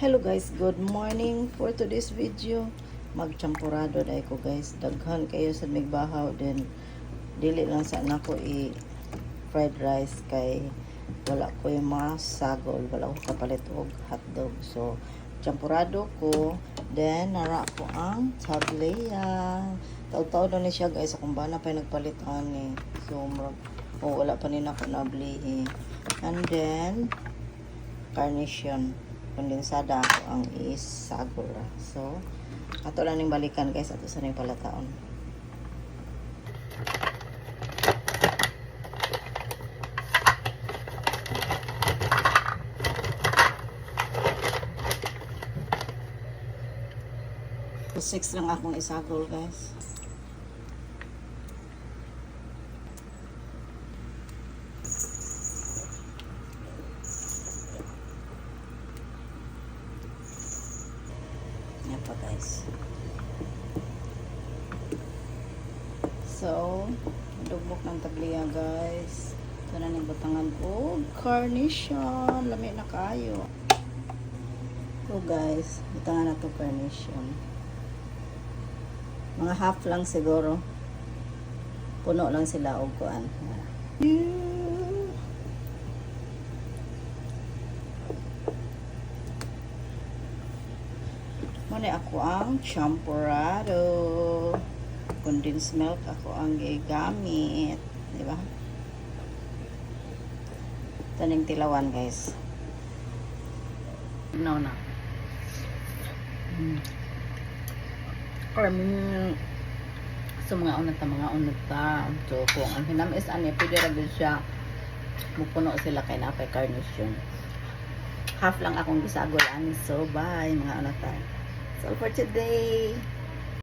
Hello guys, good morning. For today's video, magchampurado dai ko guys. Daghan kayo sa migbahaw din. Dili lang sa nako fried rice kay wala ko yung mga sagol, wala ko kapalit og hotdog. So champurado ko, then nara ko ang tablea. Taw-taw na ni siya guys, akong bana pa nagpalit ani. So wala pa ni nako nabli. And then carnation kondensada ako ang isagura. So, ato lang ning balikan guys, ato sa ning palataon. So, 6 lang akong isagol guys. Yan pa guys. So, dugbok ng tabliya guys. Ito na ning butangan o carnation. Lami na kayo. So guys, butangan na to carnation. Mga half lang siguro. Puno lang sila og kuan. Muna ako ang champurado. Condensed milk ako ang gigamit. Diba? Taning tilawan guys. No na. So mga unat ta. So kung ang hinam is ani, pwede rin siya mupuno sila kay napay carnation. Half lang akong gisagol ani. So bye mga unat ta. So for today,